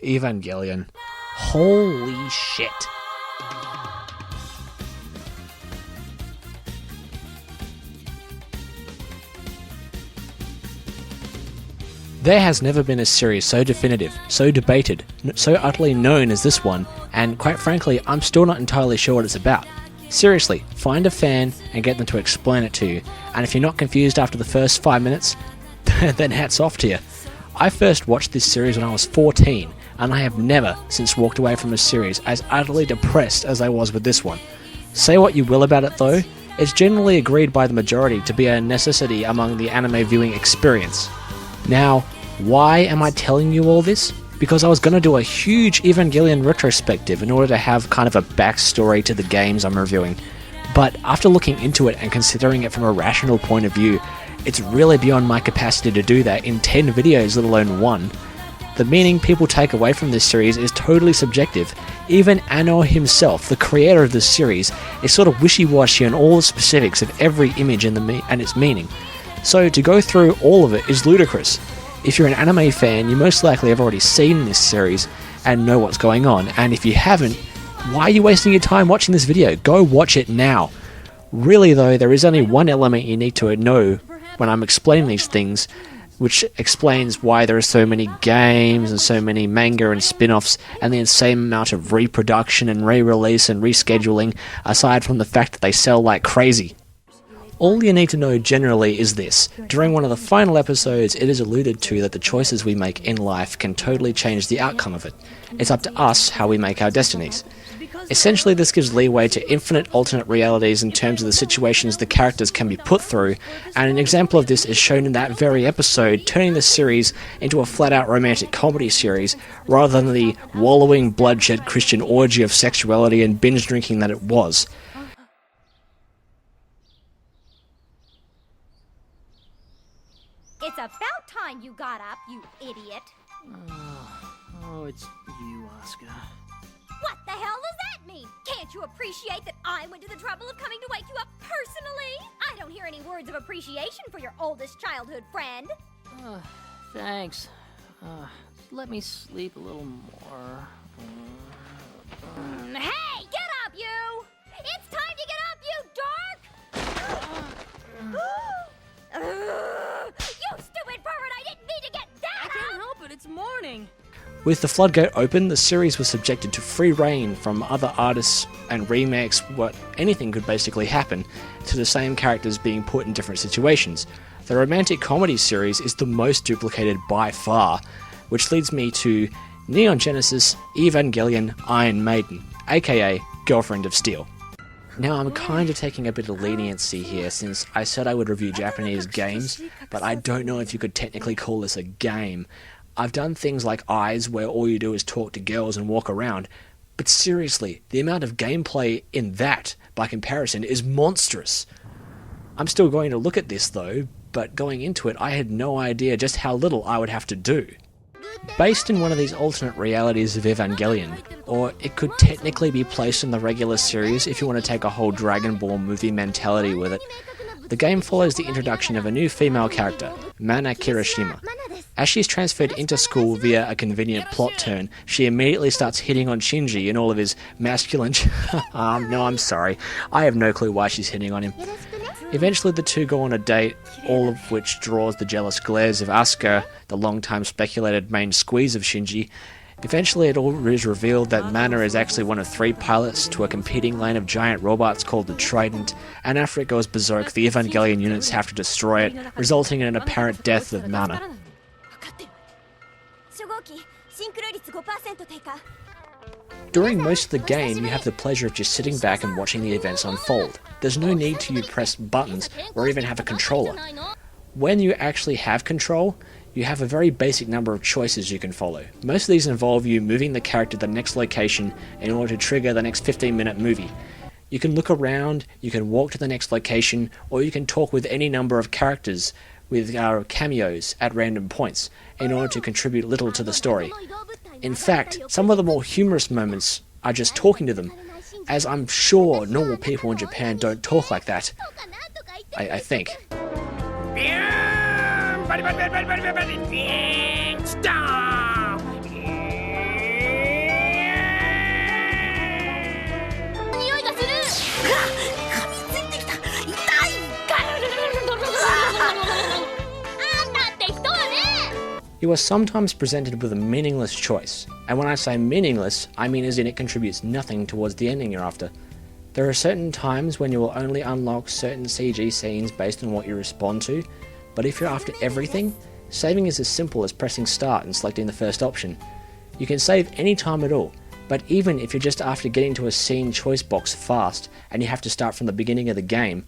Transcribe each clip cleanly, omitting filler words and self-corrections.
Evangelion. Holy shit. There has never been a series so definitive, so debated, so utterly known as this one, and quite frankly, I'm still not entirely sure what it's about. Seriously, find a fan and get them to explain it to you, and if you're not confused after the first 5 minutes, then hats off to you. I first watched this series when I was 14, and I have never since walked away from a series as utterly depressed as I was with this one. Say what you will about it though, it's generally agreed by the majority to be a necessity among the anime viewing experience. Now, why am I telling you all this? Because I was going to do a huge Evangelion retrospective in order to have kind of a backstory to the games I'm reviewing. But after looking into it and considering it from a rational point of view, it's really beyond my capacity to do that in 10 videos, let alone one. The meaning people take away from this series is totally subjective. Even Anno himself, the creator of this series, is sort of wishy-washy on all the specifics of every image and its meaning. So to go through all of it is ludicrous. If you're an anime fan, you most likely have already seen this series and know what's going on, and if you haven't, why are you wasting your time watching this video? Go watch it now. Really though, there is only one element you need to know when I'm explaining these things, which explains why there are so many games and so many manga and spin-offs and the insane amount of reproduction and re-release and rescheduling, aside from the fact that they sell like crazy. All you need to know generally is this. During one of the final episodes, it is alluded to that the choices we make in life can totally change the outcome of it. It's up to us how we make our destinies. Essentially, this gives leeway to infinite alternate realities in terms of the situations the characters can be put through, and an example of this is shown in that very episode, turning the series into a flat-out romantic comedy series, rather than the wallowing, bloodshed Christian orgy of sexuality and binge drinking that it was. It's about time you got up, you idiot. Oh, it's you, Asuka. What the hell does that mean? Can't you appreciate that I went to the trouble of coming to wake you up personally? I don't hear any words of appreciation for your oldest childhood friend. Thanks. Let me sleep a little more. Hey, get up, you! It's time to get up, you dork! You stupid pervert! I didn't mean to get that I can't help it, it's morning. With the floodgate open, the series was subjected to free reign from other artists and remakes. What anything could basically happen to the same characters being put in different situations. The romantic comedy series is the most duplicated by far, which leads me to Neon Genesis Evangelion Iron Maiden, aka Girlfriend of Steel. Now, I'm kind of taking a bit of leniency here since I said I would review Japanese games, but I don't know if you could technically call this a game. I've done things like Eyes, where all you do is talk to girls and walk around, but seriously, the amount of gameplay in that, by comparison, is monstrous. I'm still going to look at this though, but going into it I had no idea just how little I would have to do. Based in one of these alternate realities of Evangelion, or it could technically be placed in the regular series if you want to take a whole Dragon Ball movie mentality with it, the game follows the introduction of a new female character, Mana Kirishima. As she's transferred into school via a convenient plot turn, she immediately starts hitting on Shinji in all of his masculine... no, I'm sorry. I have no clue why she's hitting on him. Eventually the two go on a date, all of which draws the jealous glares of Asuka, the long-time speculated main squeeze of Shinji. Eventually it all is revealed that Mana is actually one of 3 pilots to a competing lane of giant robots called the Trident, and after it goes berserk, the Evangelion units have to destroy it, resulting in an apparent death of Mana. During most of the game, you have the pleasure of just sitting back and watching the events unfold. There's no need to press buttons or even have a controller. When you actually have control, you have a very basic number of choices you can follow. Most of these involve you moving the character to the next location in order to trigger the next 15-minute movie. You can look around, you can walk to the next location, or you can talk with any number of characters with cameos at random points in order to contribute little to the story. In fact, some of the more humorous moments are just talking to them, as I'm sure normal people in Japan don't talk like that. I think. You are sometimes presented with a meaningless choice, and when I say meaningless, I mean as in it contributes nothing towards the ending you're after. There are certain times when you will only unlock certain CG scenes based on what you respond to, but if you're after everything, saving is as simple as pressing start and selecting the first option. You can save any time at all, but even if you're just after getting to a scene choice box fast and you have to start from the beginning of the game,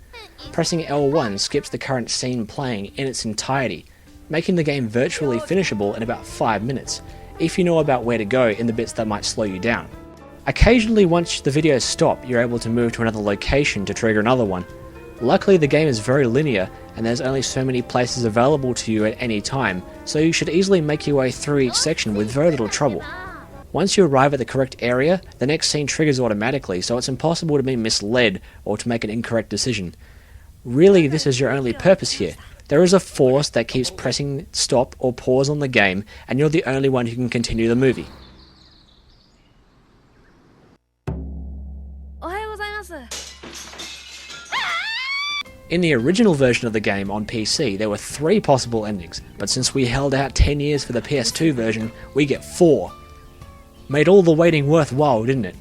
pressing L1 skips the current scene playing in its entirety, making the game virtually finishable in about 5 minutes, if you know about where to go in the bits that might slow you down. Occasionally, once the videos stop, you're able to move to another location to trigger another one. Luckily, the game is very linear, and there's only so many places available to you at any time, so you should easily make your way through each section with very little trouble. Once you arrive at the correct area, the next scene triggers automatically, so it's impossible to be misled or to make an incorrect decision. Really, this is your only purpose here. There is a force that keeps pressing stop or pause on the game, and you're the only one who can continue the movie. In the original version of the game on PC, there were 3 possible endings, but since we held out 10 years for the PS2 version, we get 4. Made all the waiting worthwhile, didn't it?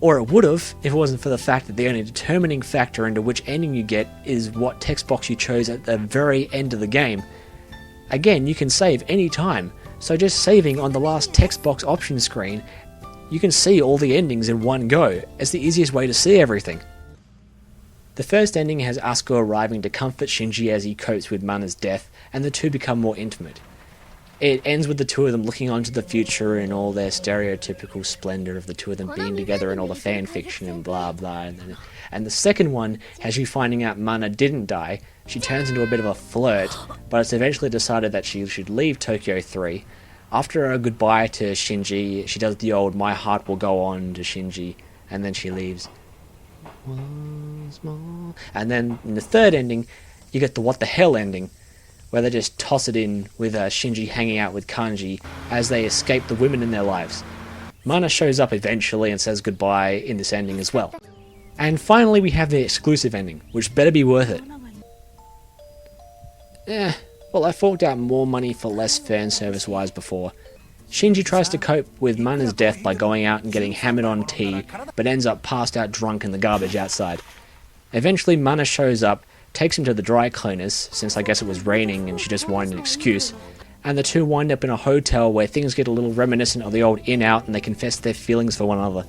Or it would have, if it wasn't for the fact that the only determining factor into which ending you get is what text box you chose at the very end of the game. Again, you can save any time, so just saving on the last text box option screen, you can see all the endings in one go. It's the easiest way to see everything. The first ending has Asuka arriving to comfort Shinji as he copes with Mana's death, and the two become more intimate. It ends with the two of them looking onto the future in all their stereotypical splendour of the two of them being together and all the fan fiction and blah blah. And the second one has you finding out Mana didn't die. She turns into a bit of a flirt, but it's eventually decided that she should leave Tokyo 3. After a goodbye to Shinji, she does the old "my heart will go on" to Shinji, and then she leaves. Once more. And then in the third ending, you get the what the hell ending, where they just toss it in with Shinji hanging out with Kanji as they escape the women in their lives. Mana shows up eventually and says goodbye in this ending as well. And finally we have the exclusive ending, which better be worth it. Well, I forked out more money for less fan service wise before. Shinji tries to cope with Mana's death by going out and getting hammered on tea, but ends up passed out drunk in the garbage outside. Eventually Mana shows up, takes him to the dry cleaners, since I guess it was raining and she just wanted an excuse, and the two wind up in a hotel where things get a little reminiscent of the old In-Out and they confess their feelings for one another.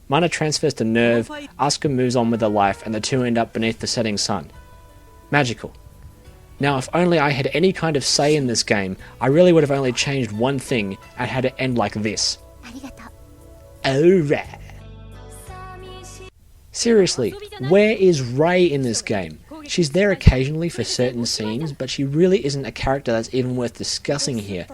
Mana transfers to Nerve, Asuka moves on with her life, and the two end up beneath the setting sun. Magical. Now, if only I had any kind of say in this game, I really would have only changed one thing and had it end like this. Alright. Seriously, where is Rei in this game? She's there occasionally for certain scenes, but she really isn't a character that's even worth discussing here.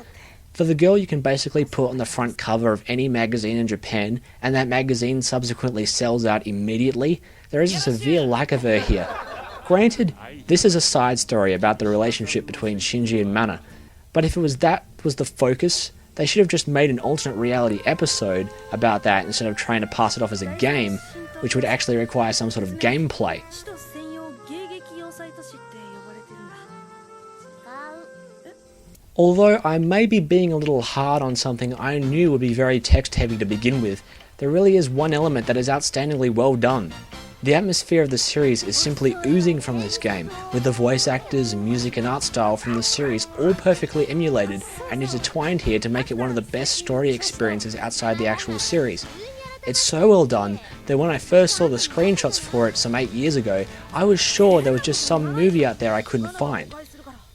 For the girl you can basically put on the front cover of any magazine in Japan, and that magazine subsequently sells out immediately, there is a severe lack of her here. Granted, this is a side story about the relationship between Shinji and Mana, but if that was the focus, they should have just made an alternate reality episode about that instead of trying to pass it off as a game, which would actually require some sort of gameplay. Although I may be being a little hard on something I knew would be very text heavy to begin with, there really is one element that is outstandingly well done. The atmosphere of the series is simply oozing from this game, with the voice actors, music and art style from the series all perfectly emulated and intertwined here to make it one of the best story experiences outside the actual series. It's so well done that when I first saw the screenshots for it some 8 years ago, I was sure there was just some movie out there I couldn't find.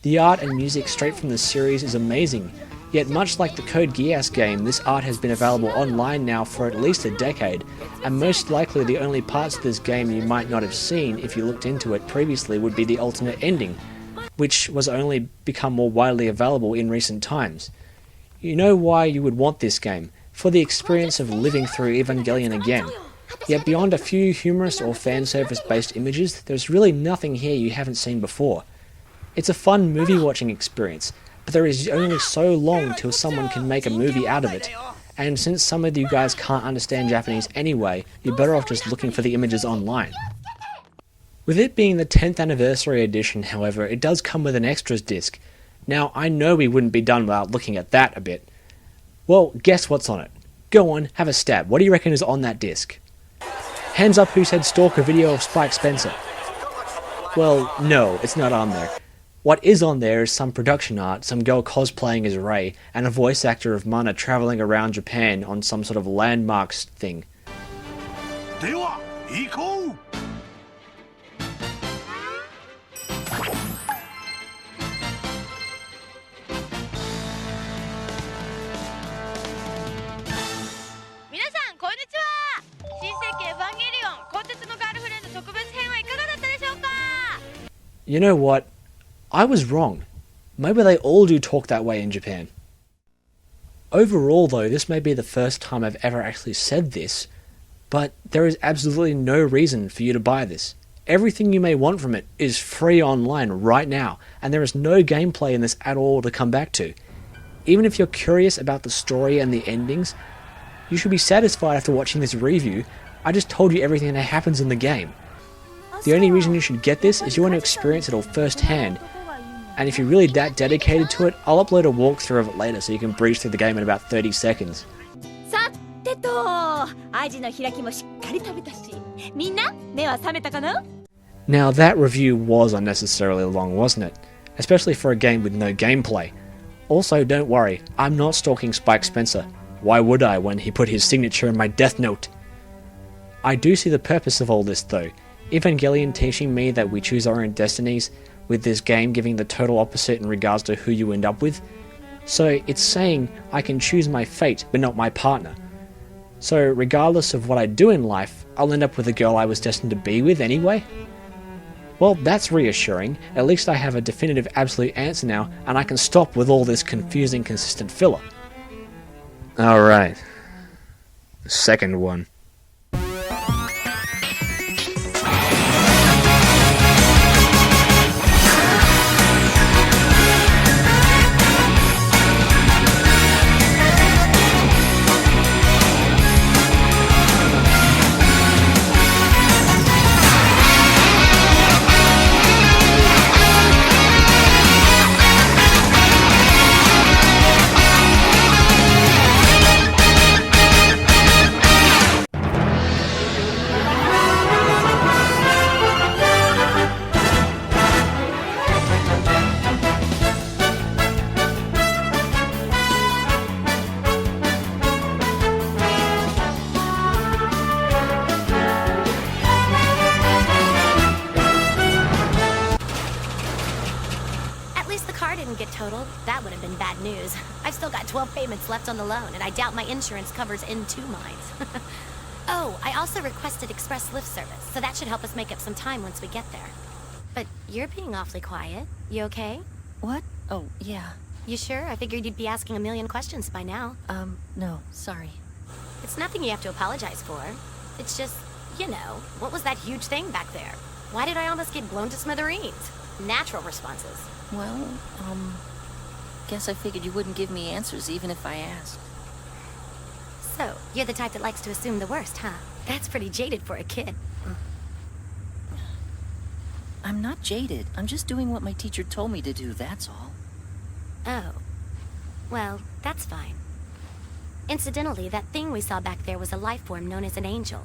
The art and music straight from the series is amazing, yet much like the Code Geass game, this art has been available online now for at least a decade, and most likely the only parts of this game you might not have seen if you looked into it previously would be the alternate ending, which was only become more widely available in recent times. You know why you would want this game, for the experience of living through Evangelion again. Yet beyond a few humorous or fanservice based images, there's really nothing here you haven't seen before. It's a fun movie watching experience, but there is only so long till someone can make a movie out of it, and since some of you guys can't understand Japanese anyway, you're better off just looking for the images online. With it being the 10th anniversary edition, however, it does come with an extras disc. Now, I know we wouldn't be done without looking at that a bit. Well, guess what's on it? Go on, have a stab. What do you reckon is on that disc? Hands up who said stalk a video of Spike Spencer. Well, no, it's not on there. What is on there is some production art, some girl cosplaying as Rei, and a voice actor of Mana travelling around Japan on some sort of landmarks thing. では行こう。皆さんこんにちは。新世紀エヴァンゲリオン鋼鉄のガールフレンド特別編はいかがだったでしょうか。 You know what? I was wrong. Maybe they all do talk that way in Japan. Overall though, this may be the first time I've ever actually said this, but there is absolutely no reason for you to buy this. Everything you may want from it is free online right now, and there is no gameplay in this at all to come back to. Even if you're curious about the story and the endings, you should be satisfied after watching this review. I just told you everything that happens in the game. The only reason you should get this is you want to experience it all firsthand, and if you're really that dedicated to it, I'll upload a walkthrough of it later so you can breeze through the game in about 30 seconds. さてと、アジの開きもしっかり食べたし、みんな目は覚めたかな？ Now that review was unnecessarily long, wasn't it? Especially for a game with no gameplay. Also, don't worry, I'm not stalking Spike Spencer. Why would I when he put his signature in my death note? I do see the purpose of all this though. Evangelion teaching me that we choose our own destinies, with this game giving the total opposite in regards to who you end up with. So it's saying I can choose my fate but not my partner. So regardless of what I do in life, I'll end up with the girl I was destined to be with anyway? Well, that's reassuring. At least I have a definitive absolute answer now, and I can stop with all this confusing consistent filler. Alright. The second one. Get totaled, that would have been bad news. I've still got 12 payments left on the loan, and I doubt my insurance covers N2 mines. Oh, I also requested express lift service, so that should help us make up some time once we get there. But you're being awfully quiet. You okay? What? Oh, yeah. You sure? I figured you'd be asking a million questions by now. No, sorry. It's nothing you have to apologize for. It's just, you know, what was that huge thing back there? Why did I almost get blown to smithereens? Natural responses. Well, guess I figured you wouldn't give me answers even if I asked. So, you're the type that likes to assume the worst, huh? That's pretty jaded for a kid. I'm not jaded. I'm just doing what my teacher told me to do, that's all. Oh. Well, that's fine. Incidentally, that thing we saw back there was a life form known as an angel.